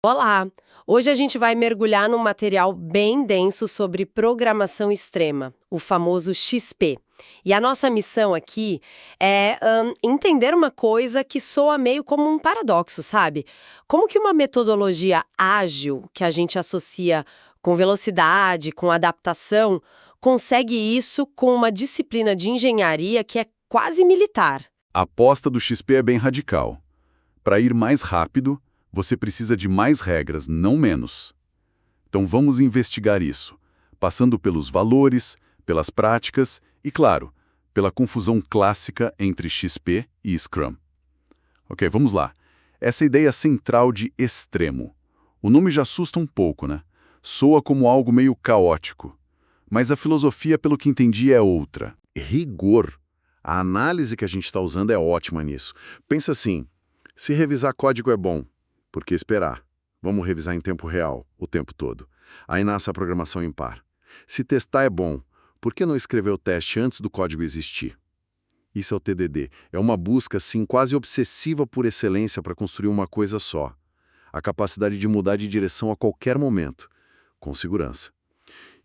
Olá! Hoje a gente vai mergulhar num material bem denso sobre programação extrema, o famoso XP. E a nossa missão aqui é entender uma coisa que soa meio como um paradoxo, sabe? Como que uma metodologia ágil, que a gente associa com velocidade, com adaptação, consegue isso com uma disciplina de engenharia que é quase militar? A aposta do XP é bem radical. Para ir mais rápido, você precisa de mais regras, não menos. Então vamos investigar isso, passando pelos valores, pelas práticas e, claro, pela confusão clássica entre XP e Scrum. Ok, vamos lá. Essa ideia central de extremo. O nome já assusta um pouco, né? Soa como algo meio caótico. Mas a filosofia, pelo que entendi, é outra. Rigor. A análise que a gente está usando é ótima nisso. Pensa assim, se revisar código é bom, por que esperar? Vamos revisar em tempo real, o tempo todo. Aí nasce a programação em par. Se testar é bom, por que não escrever o teste antes do código existir? Isso é o TDD. É uma busca, assim, quase obsessiva por excelência para construir uma coisa só. A capacidade de mudar de direção a qualquer momento, com segurança.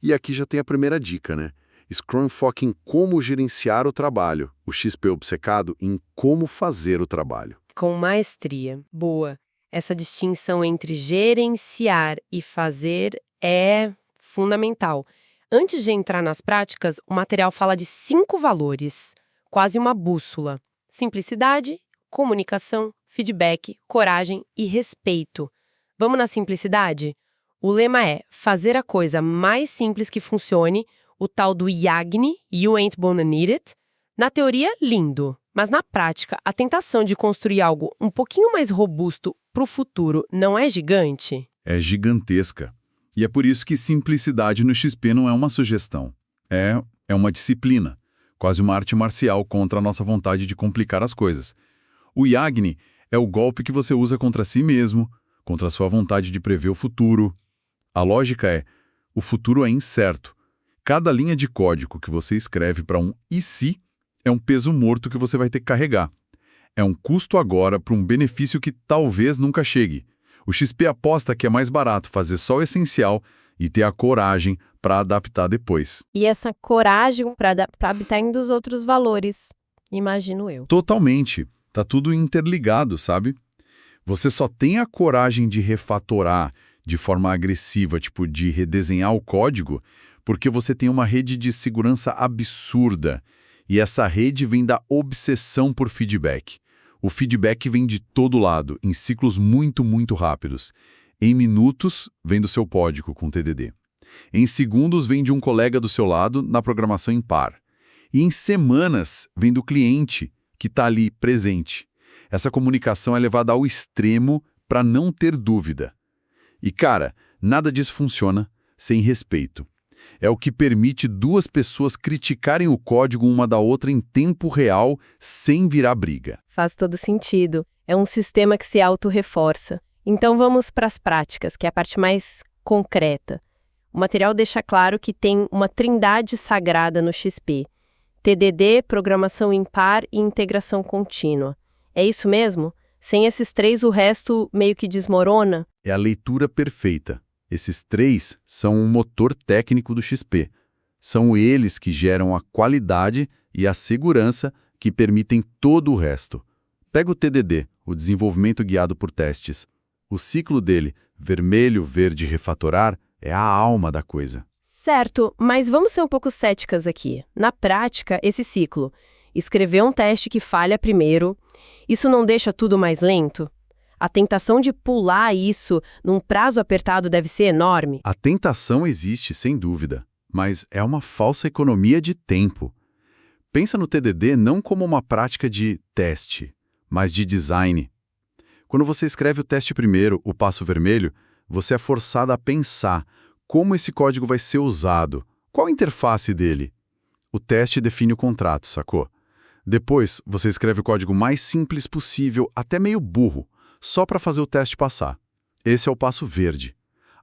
E aqui já tem a primeira dica, né? Scrum foca em como gerenciar o trabalho. O XP obcecado em como fazer o trabalho. Com maestria. Boa. Essa distinção entre gerenciar e fazer é fundamental. Antes de entrar nas práticas, o material fala de 5 valores, quase uma bússola: simplicidade, comunicação, feedback, coragem e respeito. Vamos na simplicidade? O lema é fazer a coisa mais simples que funcione, o tal do YAGNI, You Ain't Gonna Need It. Na teoria, lindo, mas na prática, a tentação de construir algo um pouquinho mais robusto para o futuro não é gigante? É gigantesca. E é por isso que simplicidade no XP não é uma sugestão. É uma disciplina, quase uma arte marcial contra a nossa vontade de complicar as coisas. O Yagni é o golpe que você usa contra si mesmo, contra a sua vontade de prever o futuro. A lógica é, o futuro é incerto. Cada linha de código que você escreve para um e se é um peso morto que você vai ter que carregar. É um custo agora para um benefício que talvez nunca chegue. O XP aposta que é mais barato fazer só o essencial e ter a coragem para adaptar depois. E essa coragem para habitar em dos outros valores, imagino eu. Totalmente. Tá tudo interligado, sabe? Você só tem a coragem de refatorar de forma agressiva, tipo de redesenhar o código, porque você tem uma rede de segurança absurda. E essa rede vem da obsessão por feedback. O feedback vem de todo lado, em ciclos muito, muito rápidos. Em minutos, vem do seu código com TDD. Em segundos, vem de um colega do seu lado na programação em par. E em semanas, vem do cliente que está ali presente. Essa comunicação é levada ao extremo para não ter dúvida. E, cara, nada disso funciona sem respeito. É o que permite duas pessoas criticarem o código uma da outra em tempo real, sem virar briga. Faz todo sentido. É um sistema que se auto-reforça. Então vamos para as práticas, que é a parte mais concreta. O material deixa claro que tem uma trindade sagrada no XP: TDD, programação em par e integração contínua. É isso mesmo? Sem esses 3, o resto meio que desmorona? É a leitura perfeita. Esses 3 são o motor técnico do XP. São eles que geram a qualidade e a segurança que permitem todo o resto. Pega o TDD, o desenvolvimento guiado por testes. O ciclo dele, vermelho, verde, refatorar, é a alma da coisa. Certo, mas vamos ser um pouco céticas aqui. Na prática, esse ciclo, escrever um teste que falha primeiro, isso não deixa tudo mais lento? A tentação de pular isso num prazo apertado deve ser enorme. A tentação existe, sem dúvida, mas é uma falsa economia de tempo. Pensa no TDD não como uma prática de teste, mas de design. Quando você escreve o teste primeiro, o passo vermelho, você é forçado a pensar como esse código vai ser usado, qual a interface dele. O teste define o contrato, sacou? Depois, você escreve o código mais simples possível, até meio burro, só para fazer o teste passar. Esse é o passo verde.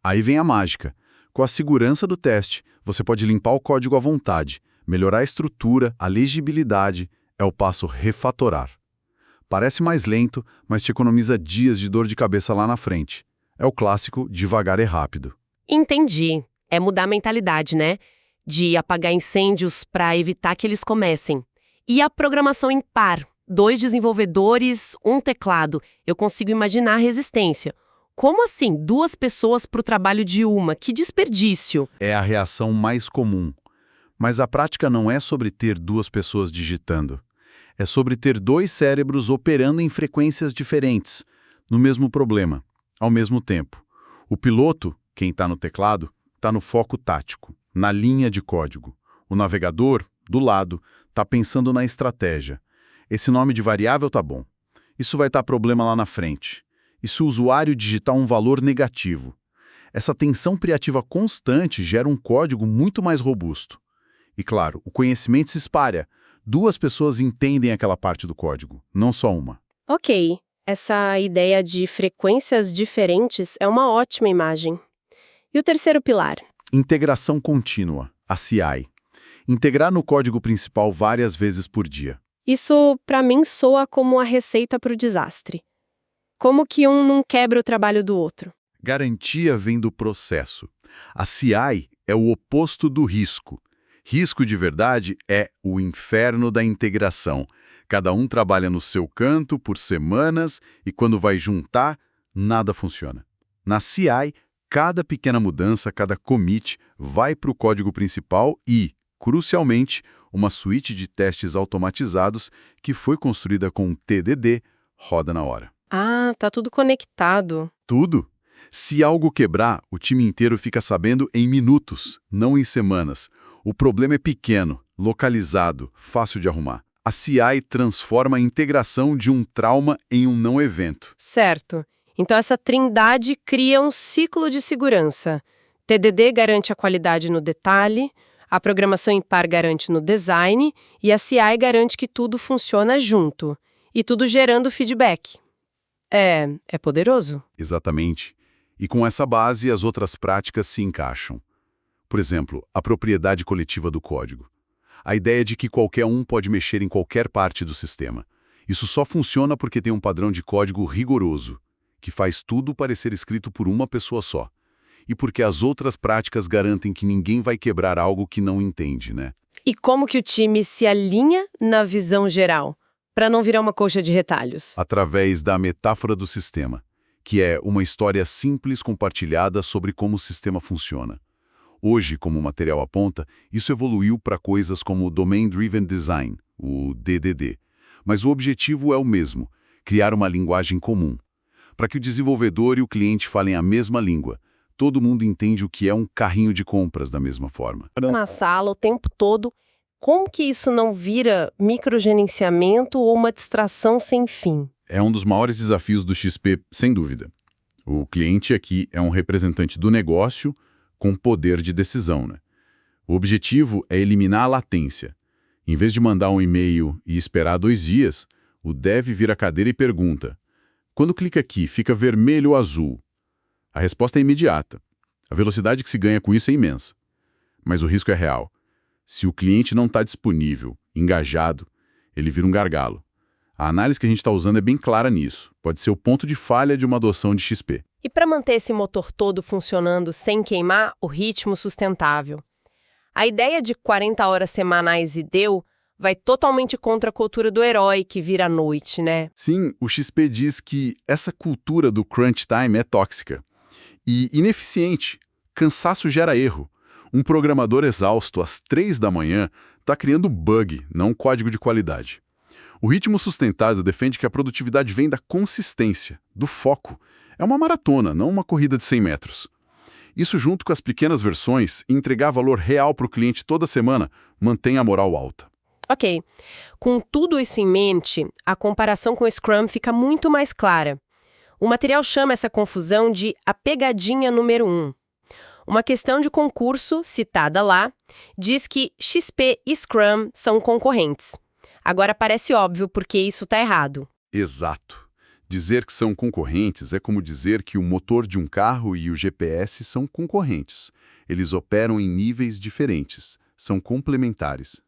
Aí vem a mágica. Com a segurança do teste, você pode limpar o código à vontade, melhorar a estrutura, a legibilidade, é o passo refatorar. Parece mais lento, mas te economiza dias de dor de cabeça lá na frente. É o clássico devagar e rápido. Entendi. É mudar a mentalidade, né? De apagar incêndios para evitar que eles comecem. E a programação em par? 2 desenvolvedores, 1 teclado. Eu consigo imaginar a resistência. Como assim? 2 pessoas para o trabalho de uma? Que desperdício! É a reação mais comum. Mas a prática não é sobre ter 2 pessoas digitando. É sobre ter 2 cérebros operando em frequências diferentes, no mesmo problema, ao mesmo tempo. O piloto, quem está no teclado, está no foco tático, na linha de código. O navegador, do lado, está pensando na estratégia. Esse nome de variável tá bom. Isso vai dar problema lá na frente. E se o usuário digitar um valor negativo? Essa tensão criativa constante gera um código muito mais robusto. E claro, o conhecimento se espalha. 2 pessoas entendem aquela parte do código, não só uma. Ok, essa ideia de frequências diferentes é uma ótima imagem. E o terceiro pilar? Integração contínua, a CI. Integrar no código principal várias vezes por dia. Isso, para mim, soa como a receita para o desastre. Como que um não quebra o trabalho do outro? Garantia vem do processo. A CI é o oposto do risco. Risco de verdade é o inferno da integração. Cada um trabalha no seu canto por semanas e quando vai juntar, nada funciona. Na CI, cada pequena mudança, cada commit vai para o código principal e, crucialmente, uma suíte de testes automatizados que foi construída com TDD roda na hora. Ah, tá tudo conectado. Tudo? Se algo quebrar, o time inteiro fica sabendo em minutos, não em semanas. O problema é pequeno, localizado, fácil de arrumar. A CI transforma a integração de um trauma em um não evento. Certo. Então essa trindade cria um ciclo de segurança. TDD garante a qualidade no detalhe, a programação em par garante no design e a CI garante que tudo funciona junto. E tudo gerando feedback. É poderoso. Exatamente. E com essa base, as outras práticas se encaixam. Por exemplo, a propriedade coletiva do código. A ideia de que qualquer um pode mexer em qualquer parte do sistema. Isso só funciona porque tem um padrão de código rigoroso, que faz tudo parecer escrito por uma pessoa só. E porque as outras práticas garantem que ninguém vai quebrar algo que não entende, né? E como que o time se alinha na visão geral, para não virar uma coxa de retalhos? Através da metáfora do sistema, que é uma história simples compartilhada sobre como o sistema funciona. Hoje, como o material aponta, isso evoluiu para coisas como o Domain Driven Design, o DDD. Mas o objetivo é o mesmo, criar uma linguagem comum. Para que o desenvolvedor e o cliente falem a mesma língua, todo mundo entende o que é um carrinho de compras da mesma forma. Na sala o tempo todo, como que isso não vira microgerenciamento ou uma distração sem fim? É um dos maiores desafios do XP, sem dúvida. O cliente aqui é um representante do negócio com poder de decisão, né? O objetivo é eliminar a latência. Em vez de mandar um e-mail e esperar 2 dias, o dev vira a cadeira e pergunta: quando clica aqui, fica vermelho ou azul? A resposta é imediata. A velocidade que se ganha com isso é imensa. Mas o risco é real. Se o cliente não está disponível, engajado, ele vira um gargalo. A análise que a gente está usando é bem clara nisso. Pode ser o ponto de falha de uma adoção de XP. E para manter esse motor todo funcionando sem queimar o ritmo sustentável? A ideia de 40 horas semanais e deu vai totalmente contra a cultura do herói que vira à noite, né? Sim, o XP diz que essa cultura do crunch time é tóxica e ineficiente. Cansaço gera erro. Um programador exausto às 3 da manhã está criando bug, não código de qualidade. O ritmo sustentável defende que a produtividade vem da consistência, do foco. É uma maratona, não uma corrida de 100 metros. Isso, junto com as pequenas versões, e entregar valor real para o cliente toda semana, mantém a moral alta. Ok. Com tudo isso em mente, a comparação com o Scrum fica muito mais clara. O material chama essa confusão de a pegadinha número 1. Uma questão de concurso, citada lá, diz que XP e Scrum são concorrentes. Agora parece óbvio porque isso está errado. Exato. Dizer que são concorrentes é como dizer que o motor de um carro e o GPS são concorrentes. Eles operam em níveis diferentes, são complementares.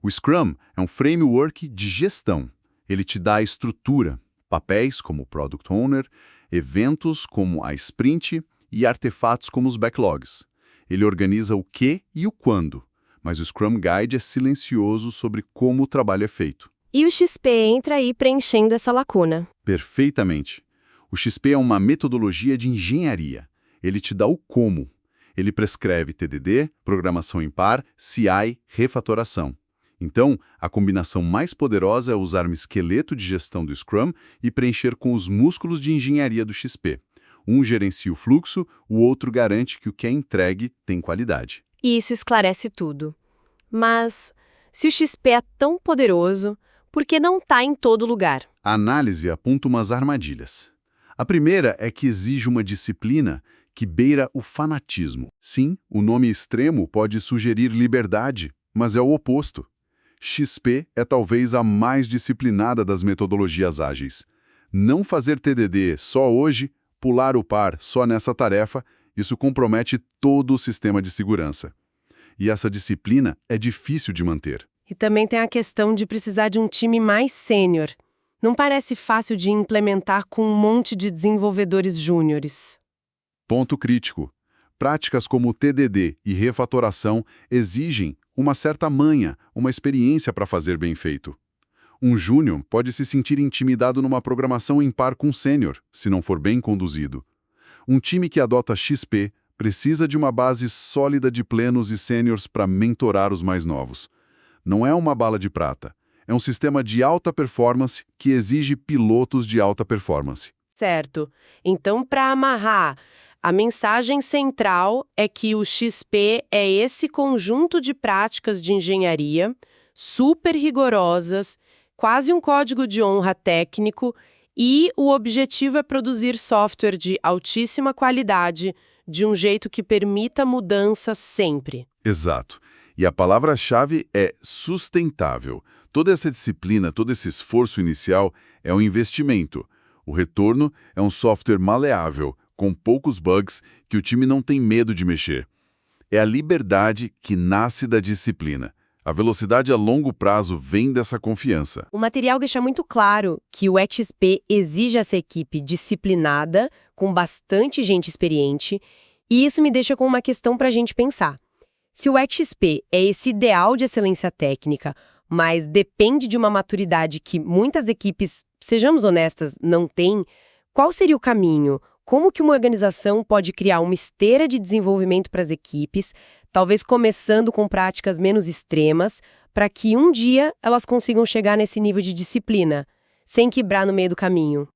O Scrum é um framework de gestão. Ele te dá a estrutura, papéis como Product Owner, eventos como a sprint e artefatos como os backlogs. Ele organiza o que e o quando, mas o Scrum Guide é silencioso sobre como o trabalho é feito. E o XP entra aí preenchendo essa lacuna. Perfeitamente. O XP é uma metodologia de engenharia. Ele te dá o como. Ele prescreve TDD, programação em par, CI, refatoração. Então, a combinação mais poderosa é usar um esqueleto de gestão do Scrum e preencher com os músculos de engenharia do XP. Um gerencia o fluxo, o outro garante que o que é entregue tem qualidade. E isso esclarece tudo. Mas, se o XP é tão poderoso, por que não está em todo lugar? A análise aponta umas armadilhas. A primeira é que exige uma disciplina que beira o fanatismo. Sim, o nome extremo pode sugerir liberdade, mas é o oposto. XP é talvez a mais disciplinada das metodologias ágeis. Não fazer TDD só hoje, pular o par só nessa tarefa, isso compromete todo o sistema de segurança. E essa disciplina é difícil de manter. E também tem a questão de precisar de um time mais sênior. Não parece fácil de implementar com um monte de desenvolvedores júniores. Ponto crítico. Práticas como TDD e refatoração exigem uma certa manha, uma experiência para fazer bem feito. Um júnior pode se sentir intimidado numa programação em par com sênior, se não for bem conduzido. Um time que adota XP precisa de uma base sólida de plenos e sêniors para mentorar os mais novos. Não é uma bala de prata. É um sistema de alta performance que exige pilotos de alta performance. Certo. Então, para amarrar, a mensagem central é que o XP é esse conjunto de práticas de engenharia super rigorosas, quase um código de honra técnico, e o objetivo é produzir software de altíssima qualidade, de um jeito que permita mudança sempre. Exato. E a palavra-chave é sustentável. Toda essa disciplina, todo esse esforço inicial é um investimento. O retorno é um software maleável, com poucos bugs, que o time não tem medo de mexer. É a liberdade que nasce da disciplina. A velocidade a longo prazo vem dessa confiança. O material deixa muito claro que o XP exige essa equipe disciplinada, com bastante gente experiente, e isso me deixa com uma questão para a gente pensar. Se o XP é esse ideal de excelência técnica, mas depende de uma maturidade que muitas equipes, sejamos honestas, não têm, qual seria o caminho? Como que uma organização pode criar uma esteira de desenvolvimento para as equipes, talvez começando com práticas menos extremas, para que um dia elas consigam chegar nesse nível de disciplina, sem quebrar no meio do caminho?